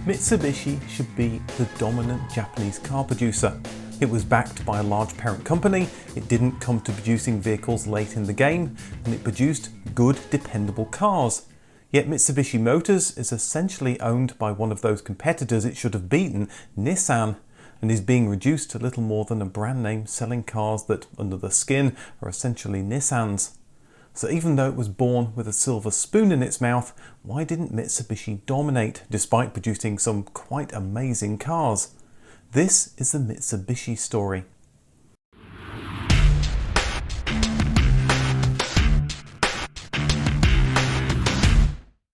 Mitsubishi should be the dominant Japanese car producer. It was backed by a large parent company, it didn't come to producing vehicles late in the game, and it produced good, dependable cars. Yet Mitsubishi Motors is essentially owned by one of those competitors it should have beaten, Nissan, and is being reduced to little more than a brand name selling cars that, under the skin, are essentially Nissans. So even though it was born with a silver spoon in its mouth, why didn't Mitsubishi dominate despite producing some quite amazing cars? This is the Mitsubishi story.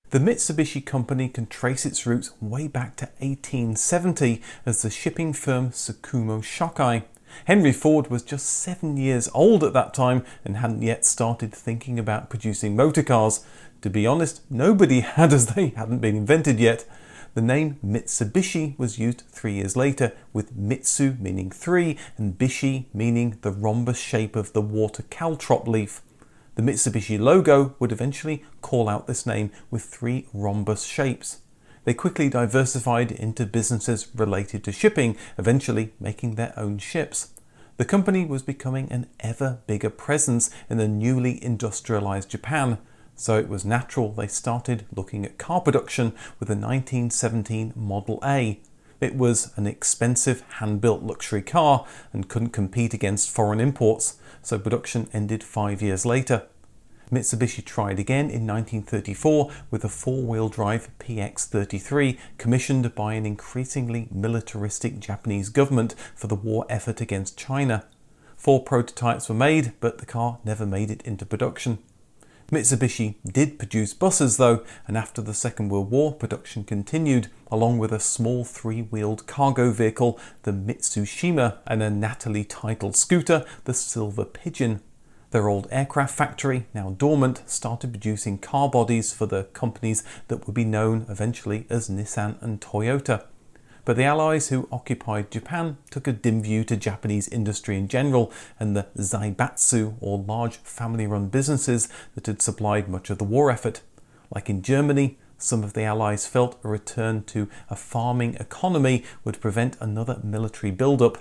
The Mitsubishi company can trace its roots way back to 1870 as the shipping firm Tsukumo Shokai. Henry Ford was just 7 years old at that time and hadn't yet started thinking about producing motor cars. To be honest, nobody had, as they hadn't been invented yet. The name Mitsubishi was used 3 years later, with Mitsu meaning three and Bishi meaning the rhombus shape of the water caltrop leaf. The Mitsubishi logo would eventually call out this name with three rhombus shapes. They quickly diversified into businesses related to shipping, eventually making their own ships. The company was becoming an ever bigger presence in the newly industrialized Japan, so it was natural they started looking at car production with the 1917 Model A. It was an expensive hand-built luxury car and couldn't compete against foreign imports, so production ended 5 years later. Mitsubishi tried again in 1934 with a four-wheel drive PX-33 commissioned by an increasingly militaristic Japanese government for the war effort against China. 4 prototypes were made, but the car never made it into production. Mitsubishi did produce buses though, and after the Second World War production continued, along with a small 3-wheeled cargo vehicle, the Mitsushima, and a nattily titled scooter, the Silver Pigeon. Their old aircraft factory, now dormant, started producing car bodies for the companies that would be known eventually as Nissan and Toyota. But the Allies who occupied Japan took a dim view to Japanese industry in general and the zaibatsu, or large family-run businesses that had supplied much of the war effort. Like in Germany, some of the Allies felt a return to a farming economy would prevent another military build-up.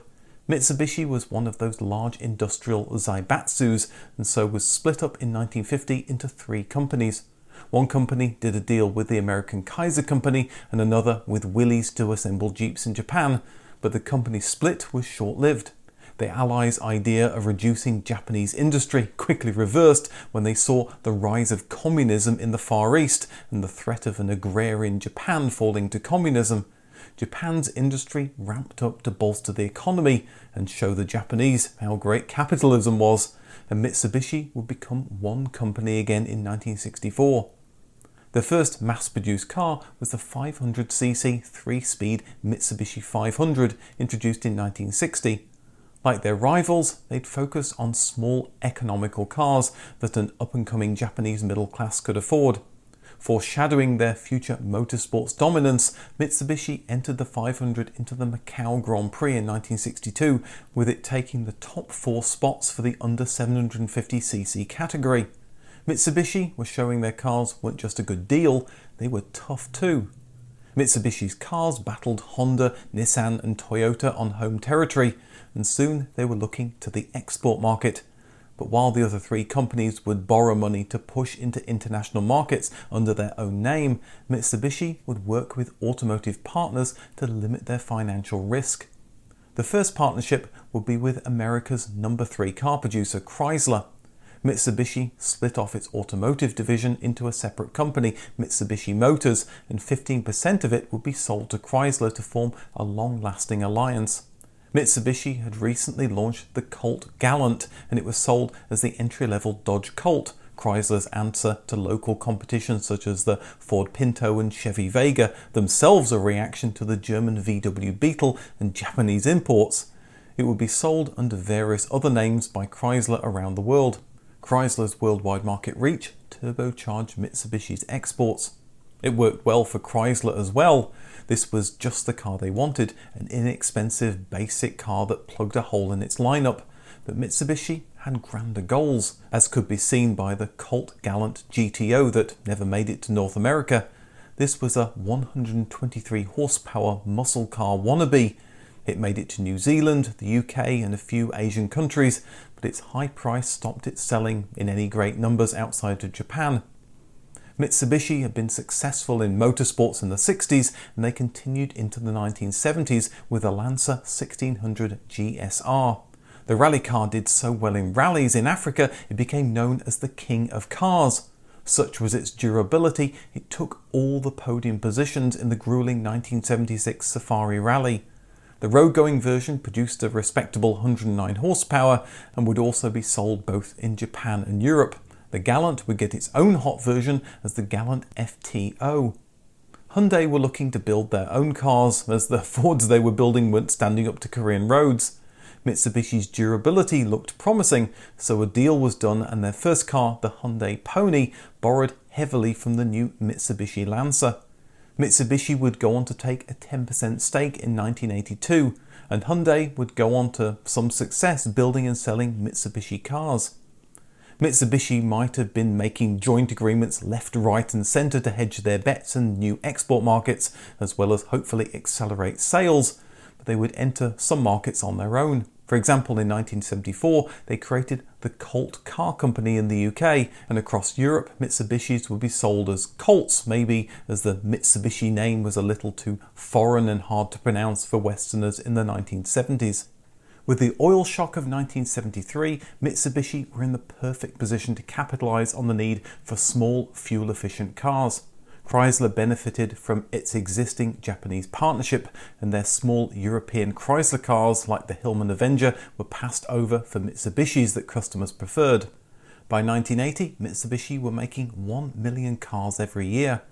Mitsubishi was one of those large industrial zaibatsus and so was split up in 1950 into 3 companies. One company did a deal with the American Kaiser Company and another with Willys to assemble Jeeps in Japan, but the company split was short-lived. The Allies' idea of reducing Japanese industry quickly reversed when they saw the rise of communism in the Far East and the threat of an agrarian Japan falling to communism. Japan's industry ramped up to bolster the economy and show the Japanese how great capitalism was, and Mitsubishi would become one company again in 1964. The first mass-produced car was the 500cc 3-speed Mitsubishi 500, introduced in 1960. Like their rivals, they'd focus on small economical cars that an up-and-coming Japanese middle class could afford. Foreshadowing their future motorsports dominance, Mitsubishi entered the 500 into the Macau Grand Prix in 1962, with it taking the top 4 spots for the under 750cc category. Mitsubishi were showing their cars weren't just a good deal, they were tough too. Mitsubishi's cars battled Honda, Nissan and Toyota on home territory, and soon they were looking to the export market. But while the other 3 companies would borrow money to push into international markets under their own name, Mitsubishi would work with automotive partners to limit their financial risk. The first partnership would be with America's number 3 car producer, Chrysler. Mitsubishi split off its automotive division into a separate company, Mitsubishi Motors, and 15% of it would be sold to Chrysler to form a long-lasting alliance. Mitsubishi had recently launched the Colt Gallant, and it was sold as the entry-level Dodge Colt, Chrysler's answer to local competition such as the Ford Pinto and Chevy Vega, themselves a reaction to the German VW Beetle and Japanese imports. It would be sold under various other names by Chrysler around the world. Chrysler's worldwide market reach turbocharged Mitsubishi's exports. It worked well for Chrysler as well. This was just the car they wanted, an inexpensive basic car that plugged a hole in its lineup. But Mitsubishi had grander goals, as could be seen by the Colt Gallant GTO that never made it to North America. This was a 123 horsepower muscle car wannabe. It made it to New Zealand, the UK and a few Asian countries, but its high price stopped it selling in any great numbers outside of Japan. Mitsubishi had been successful in motorsports in the 60s, and they continued into the 1970s with the Lancer 1600 GSR. The rally car did so well in rallies in Africa, it became known as the King of Cars. Such was its durability, it took all the podium positions in the grueling 1976 Safari Rally. The road-going version produced a respectable 109 horsepower and would also be sold both in Japan and Europe. The Galant would get its own hot version as the Galant FTO. Hyundai were looking to build their own cars, as the Fords they were building weren't standing up to Korean roads. Mitsubishi's durability looked promising, so a deal was done and their first car, the Hyundai Pony, borrowed heavily from the new Mitsubishi Lancer. Mitsubishi would go on to take a 10% stake in 1982, and Hyundai would go on to some success building and selling Mitsubishi cars. Mitsubishi might have been making joint agreements left, right and centre to hedge their bets in new export markets, as well as hopefully accelerate sales, but they would enter some markets on their own. For example, in 1974, they created the Colt Car Company in the UK, and across Europe, Mitsubishis would be sold as Colts, maybe as the Mitsubishi name was a little too foreign and hard to pronounce for Westerners in the 1970s. With the oil shock of 1973, Mitsubishi were in the perfect position to capitalise on the need for small, fuel-efficient cars. Chrysler benefited from its existing Japanese partnership, and their small European Chrysler cars like the Hillman Avenger were passed over for Mitsubishis that customers preferred. By 1980, Mitsubishi were making 1 million cars every year,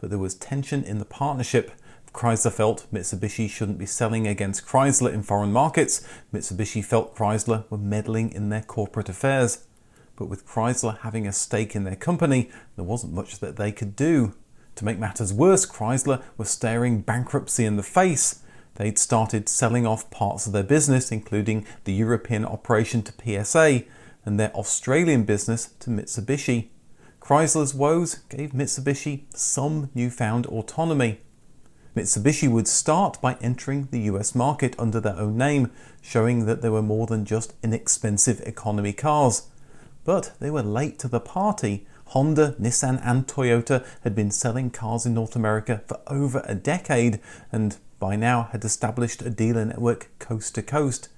but there was tension in the partnership. Chrysler felt Mitsubishi shouldn't be selling against Chrysler in foreign markets. Mitsubishi felt Chrysler were meddling in their corporate affairs. But with Chrysler having a stake in their company, there wasn't much that they could do. To make matters worse, Chrysler was staring bankruptcy in the face. They'd started selling off parts of their business, including the European operation to PSA and their Australian business to Mitsubishi. Chrysler's woes gave Mitsubishi some newfound autonomy. Mitsubishi would start by entering the US market under their own name, showing that they were more than just inexpensive economy cars. But they were late to the party. Honda, Nissan and Toyota had been selling cars in North America for over a decade and by now had established a dealer network coast to coast.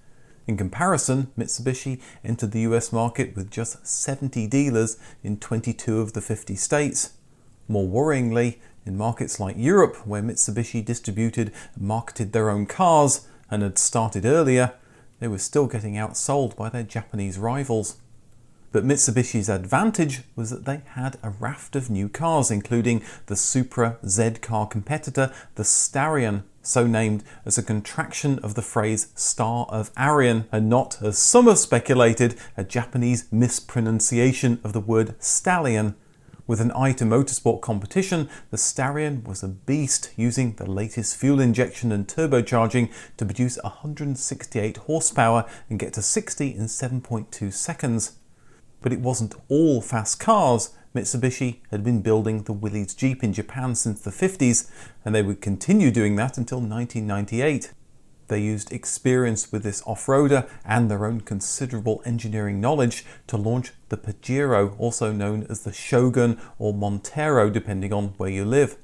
In comparison, Mitsubishi entered the US market with just 70 dealers in 22 of the 50 states. More worryingly, in markets like Europe, where Mitsubishi distributed and marketed their own cars and had started earlier, they were still getting outsold by their Japanese rivals. But Mitsubishi's advantage was that they had a raft of new cars, including the Supra Z-car competitor, the Starion, so named as a contraction of the phrase Star of Arion, and not, as some have speculated, a Japanese mispronunciation of the word stallion. With an eye to motorsport competition, the Starion was a beast, using the latest fuel injection and turbocharging to produce 168 horsepower and get to 60 in 7.2 seconds. But it wasn't all fast cars. Mitsubishi had been building the Willys Jeep in Japan since the 50s, and they would continue doing that until 1998. They used experience with this off-roader and their own considerable engineering knowledge to launch the Pajero, also known as the Shogun or Montero, depending on where you live.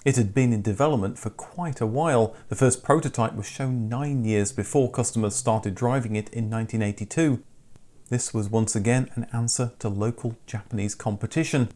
It had been in development for quite a while. The first prototype was shown 9 years before customers started driving it in 1982. This was once again an answer to local Japanese competition.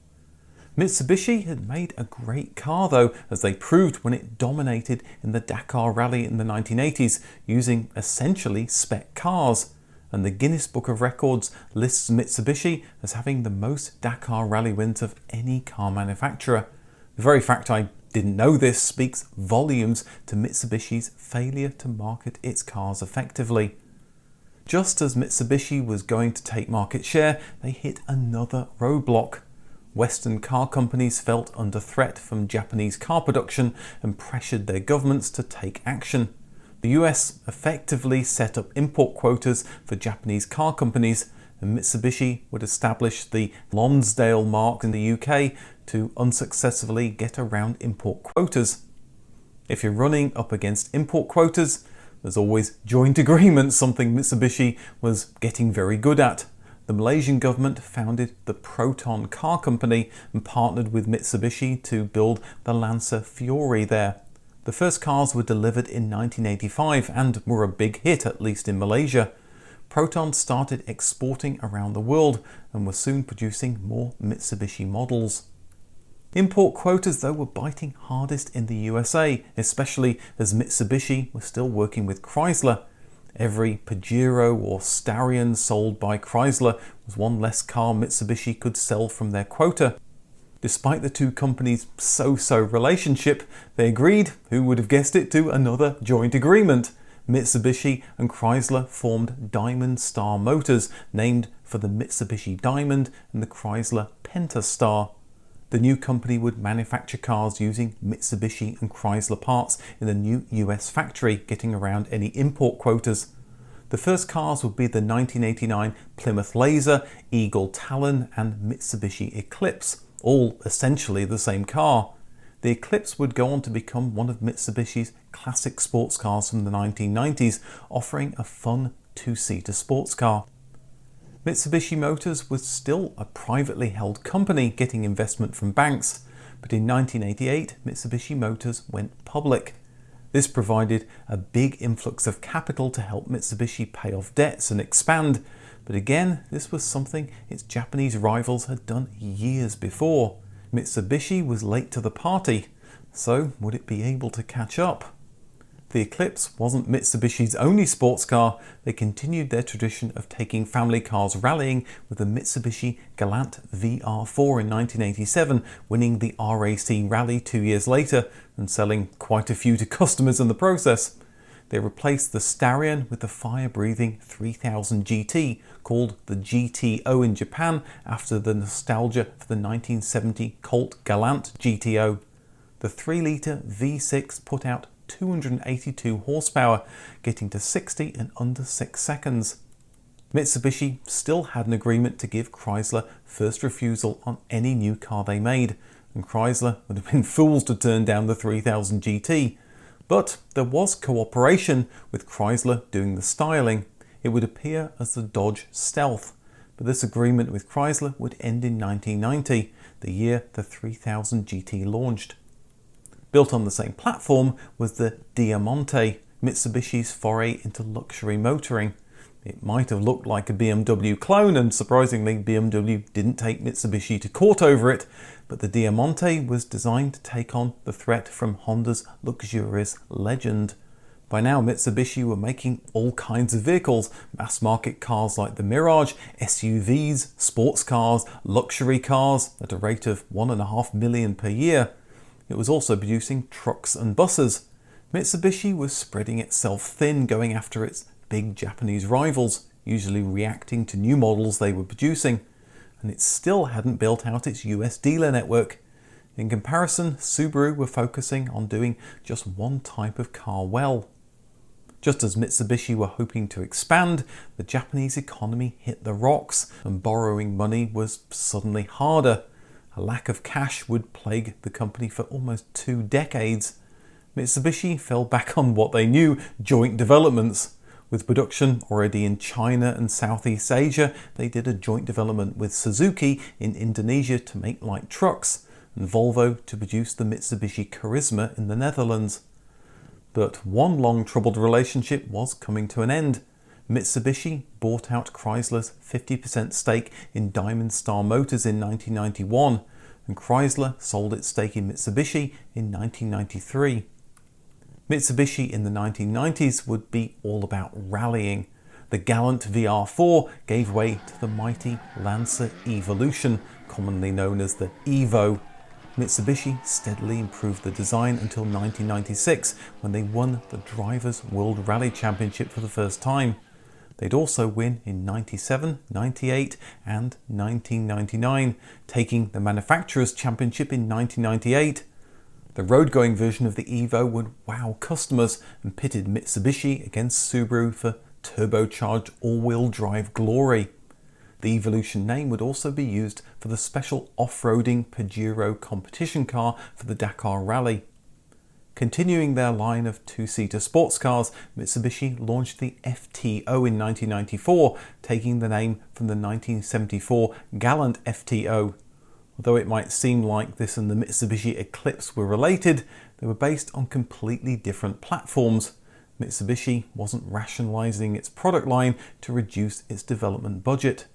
Mitsubishi had made a great car though, as they proved when it dominated in the Dakar Rally in the 1980s, using essentially spec cars. And the Guinness Book of Records lists Mitsubishi as having the most Dakar Rally wins of any car manufacturer. The very fact I didn't know this speaks volumes to Mitsubishi's failure to market its cars effectively. Just as Mitsubishi was going to take market share, they hit another roadblock. Western car companies felt under threat from Japanese car production and pressured their governments to take action. The US effectively set up import quotas for Japanese car companies, and Mitsubishi would establish the Lonsdale mark in the UK to unsuccessfully get around import quotas. If you're running up against import quotas, there's always joint agreements, something Mitsubishi was getting very good at. The Malaysian government founded the Proton Car Company and partnered with Mitsubishi to build the Lancer Fiore there. The first cars were delivered in 1985 and were a big hit, at least in Malaysia. Proton started exporting around the world and was soon producing more Mitsubishi models. Import quotas, though, were biting hardest in the USA, especially as Mitsubishi was still working with Chrysler. Every Pajero or Starion sold by Chrysler was one less car Mitsubishi could sell from their quota. Despite the two companies' so-so relationship, they agreed, who would have guessed it, to another joint agreement. Mitsubishi and Chrysler formed Diamond Star Motors, named for the Mitsubishi Diamond and the Chrysler Pentastar. The new company would manufacture cars using Mitsubishi and Chrysler parts in the new US factory, getting around any import quotas. The first cars would be the 1989 Plymouth Laser, Eagle Talon and Mitsubishi Eclipse, all essentially the same car. The Eclipse would go on to become one of Mitsubishi's classic sports cars from the 1990s, offering a fun two-seater sports car. Mitsubishi Motors was still a privately held company, getting investment from banks, but in 1988 Mitsubishi Motors went public. This provided a big influx of capital to help Mitsubishi pay off debts and expand, but again this was something its Japanese rivals had done years before. Mitsubishi was late to the party, so would it be able to catch up? The Eclipse wasn't Mitsubishi's only sports car. They continued their tradition of taking family cars rallying with the Mitsubishi Galant VR4 in 1987, winning the RAC Rally 2 years later and selling quite a few to customers in the process. They replaced the Starion with the fire-breathing 3000 GT, called the GTO in Japan after the nostalgia for the 1970 Colt Galant GTO. The 3-litre V6 put out 282 horsepower, getting to 60 in under 6 seconds. Mitsubishi still had an agreement to give Chrysler first refusal on any new car they made, and Chrysler would have been fools to turn down the 3000 GT. But there was cooperation, with Chrysler doing the styling. It would appear as the Dodge Stealth, but this agreement with Chrysler would end in 1990, the year the 3000 GT launched. Built on the same platform was the Diamante, Mitsubishi's foray into luxury motoring. It might have looked like a BMW clone, and surprisingly BMW didn't take Mitsubishi to court over it, but the Diamante was designed to take on the threat from Honda's luxurious Legend. By now Mitsubishi were making all kinds of vehicles, mass market cars like the Mirage, SUVs, sports cars, luxury cars at a rate of 1.5 million per year. It was also producing trucks and buses. Mitsubishi was spreading itself thin, going after its big Japanese rivals, usually reacting to new models they were producing, and it still hadn't built out its US dealer network. In comparison, Subaru were focusing on doing just one type of car well. Just as Mitsubishi were hoping to expand, the Japanese economy hit the rocks and borrowing money was suddenly harder. A lack of cash would plague the company for almost 2 decades. Mitsubishi fell back on what they knew, joint developments. With production already in China and Southeast Asia, they did a joint development with Suzuki in Indonesia to make light trucks, and Volvo to produce the Mitsubishi Charisma in the Netherlands. But one long troubled relationship was coming to an end. Mitsubishi bought out Chrysler's 50% stake in Diamond Star Motors in 1991, and Chrysler sold its stake in Mitsubishi in 1993. Mitsubishi in the 1990s would be all about rallying. The Galant VR4 gave way to the mighty Lancer Evolution, commonly known as the Evo. Mitsubishi steadily improved the design until 1996, when they won the Drivers' World Rally Championship for the first time. They'd also win in 97, 98 and 1999, taking the Manufacturers' Championship in 1998. The road-going version of the Evo would wow customers and pitted Mitsubishi against Subaru for turbocharged all-wheel drive glory. The Evolution name would also be used for the special off-roading Pajero competition car for the Dakar Rally. Continuing their line of two-seater sports cars, Mitsubishi launched the FTO in 1994, taking the name from the 1974 Galant FTO. Although it might seem like this and the Mitsubishi Eclipse were related, they were based on completely different platforms. Mitsubishi wasn't rationalizing its product line to reduce its development budget.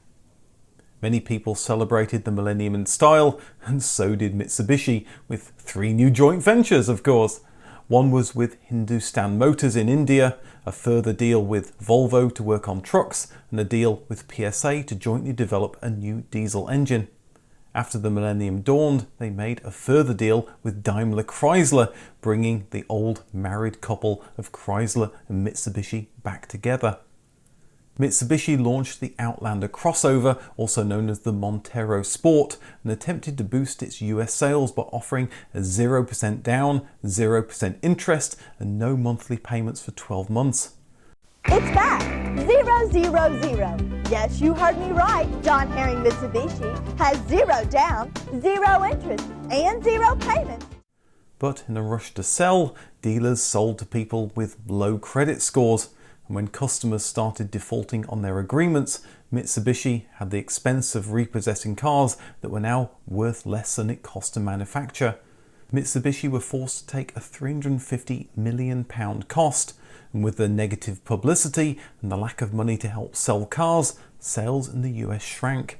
Many people celebrated the millennium in style, and so did Mitsubishi, with 3 new joint ventures, of course. One was with Hindustan Motors in India, a further deal with Volvo to work on trucks, and a deal with PSA to jointly develop a new diesel engine. After the millennium dawned, they made a further deal with Daimler Chrysler, bringing the old married couple of Chrysler and Mitsubishi back together. Mitsubishi launched the Outlander crossover, also known as the Montero Sport, and attempted to boost its US sales by offering a 0% down, 0% interest, and no monthly payments for 12 months. It's back! 000. Yes, you heard me right. John Herring Mitsubishi has 0 down, 0 interest, and 0 payments. But in a rush to sell, dealers sold to people with low credit scores. And when customers started defaulting on their agreements, Mitsubishi had the expense of repossessing cars that were now worth less than it cost to manufacture. Mitsubishi were forced to take a £350 million cost, and with the negative publicity and the lack of money to help sell cars, sales in the US shrank.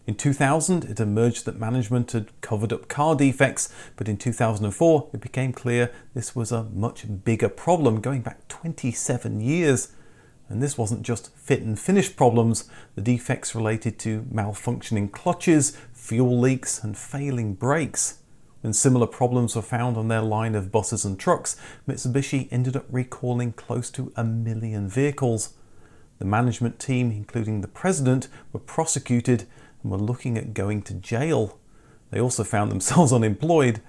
In 2000, it emerged that management had covered up car defects, but in 2004, it became clear this was a much bigger problem going back 27 years. And this wasn't just fit and finish problems. The defects related to malfunctioning clutches, fuel leaks, and failing brakes. When similar problems were found on their line of buses and trucks, Mitsubishi ended up recalling close to 1 million vehicles. The management team, including the president, were prosecuted and were looking at going to jail. They also found themselves unemployed.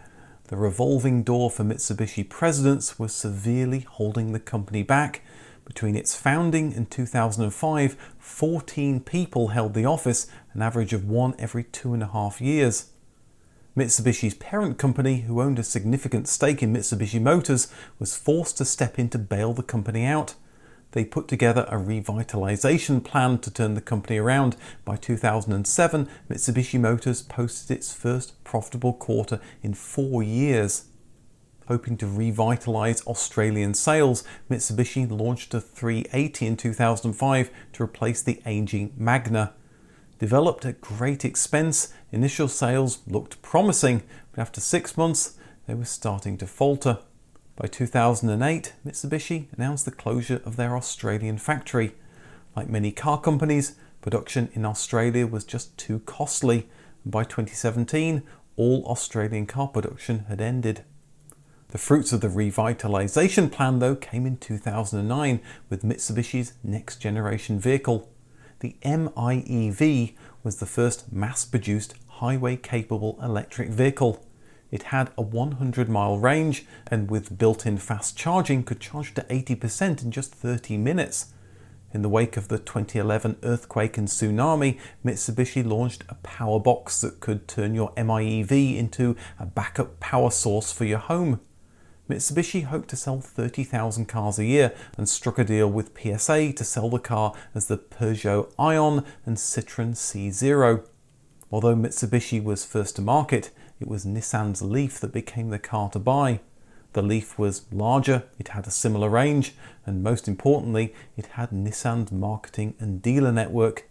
The revolving door for Mitsubishi presidents was severely holding the company back. Between its founding and 2005, 14 people held the office, an average of 1 every 2.5 years. Mitsubishi's parent company, who owned a significant stake in Mitsubishi Motors, was forced to step in to bail the company out. They put together a revitalization plan to turn the company around. By 2007, Mitsubishi Motors posted its first profitable quarter in 4 years. Hoping to revitalize Australian sales, Mitsubishi launched a 380 in 2005 to replace the aging Magna. Developed at great expense, initial sales looked promising, but after 6 months, they were starting to falter. By 2008, Mitsubishi announced the closure of their Australian factory. Like many car companies, production in Australia was just too costly, and by 2017, all Australian car production had ended. The fruits of the revitalization plan, though, came in 2009 with Mitsubishi's next generation vehicle. The MIEV was the first mass-produced highway-capable electric vehicle. It had a 100-mile range and with built-in fast charging could charge to 80% in just 30 minutes. In the wake of the 2011 earthquake and tsunami, Mitsubishi launched a power box that could turn your MIEV into a backup power source for your home. Mitsubishi hoped to sell 30,000 cars a year and struck a deal with PSA to sell the car as the Peugeot Ion and Citroën C0. Although Mitsubishi was first to market, it was Nissan's Leaf that became the car to buy. The Leaf was larger, it had a similar range, and most importantly, it had Nissan's marketing and dealer network.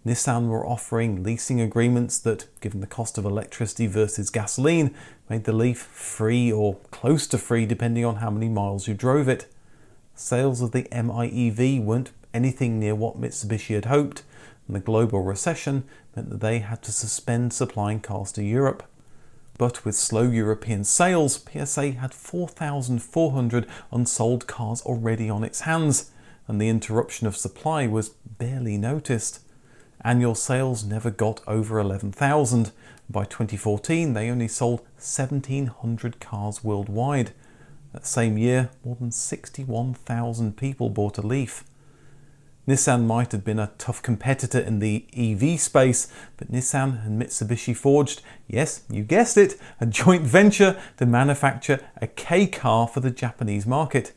Nissan were offering leasing agreements that, given the cost of electricity versus gasoline, made the Leaf free or close to free depending on how many miles you drove it. Sales of the MIEV weren't anything near what Mitsubishi had hoped, and the global recession meant that they had to suspend supplying cars to Europe. But with slow European sales, PSA had 4,400 unsold cars already on its hands, and the interruption of supply was barely noticed. Annual sales never got over 11,000. By 2014, they only sold 1,700 cars worldwide. That same year, more than 61,000 people bought a Leaf. Nissan might have been a tough competitor in the EV space, but Nissan and Mitsubishi forged, yes, you guessed it, a joint venture to manufacture a K car for the Japanese market.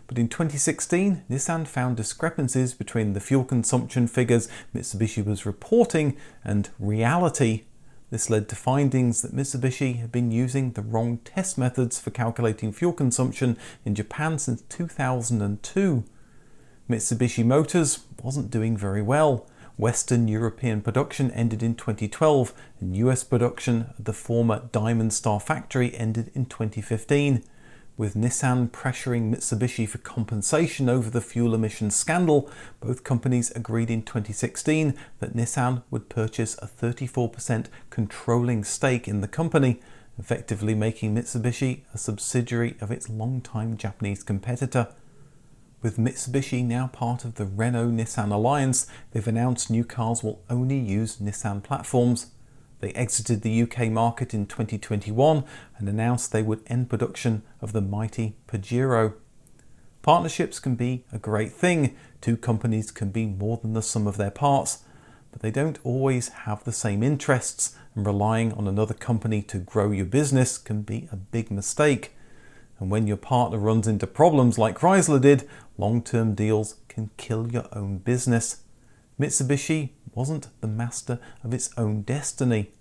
But in 2016, Nissan found discrepancies between the fuel consumption figures Mitsubishi was reporting and reality. This led to findings that Mitsubishi had been using the wrong test methods for calculating fuel consumption in Japan since 2002. Mitsubishi Motors wasn't doing very well. Western European production ended in 2012 and US production at the former Diamond Star factory ended in 2015. With Nissan pressuring Mitsubishi for compensation over the fuel emissions scandal, both companies agreed in 2016 that Nissan would purchase a 34% controlling stake in the company, effectively making Mitsubishi a subsidiary of its longtime Japanese competitor. With Mitsubishi now part of the Renault-Nissan alliance, they've announced new cars will only use Nissan platforms. They exited the UK market in 2021 and announced they would end production of the mighty Pajero. Partnerships can be a great thing. Two companies can be more than the sum of their parts, but they don't always have the same interests, and relying on another company to grow your business can be a big mistake. And when your partner runs into problems like Chrysler did, long-term deals can kill your own business. Mitsubishi wasn't the master of its own destiny.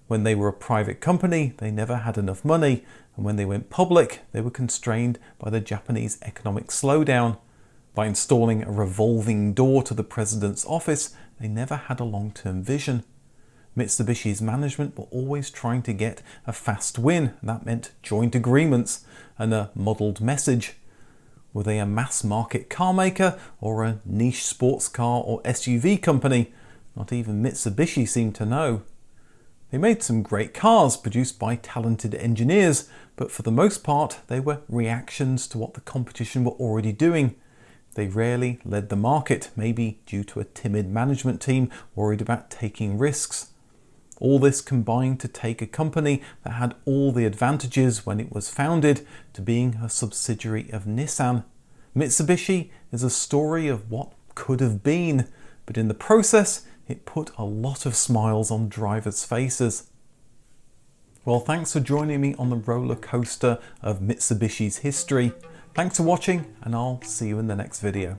When they were a private company, they never had enough money, and when they went public, they were constrained by the Japanese economic slowdown. By installing a revolving door to the president's office, they never had a long-term vision. Mitsubishi's management were always trying to get a fast win, and that meant joint agreements and a muddled message. Were they a mass market car maker or a niche sports car or SUV company? Not even Mitsubishi seemed to know. They made some great cars produced by talented engineers, but for the most part they were reactions to what the competition were already doing. They rarely led the market, maybe due to a timid management team worried about taking risks. All this combined to take a company that had all the advantages when it was founded to being a subsidiary of Nissan. Mitsubishi is a story of what could have been, but in the process it put a lot of smiles on drivers' faces. Well, thanks for joining me on the roller coaster of Mitsubishi's history. Thanks for watching, and I'll see you in the next video.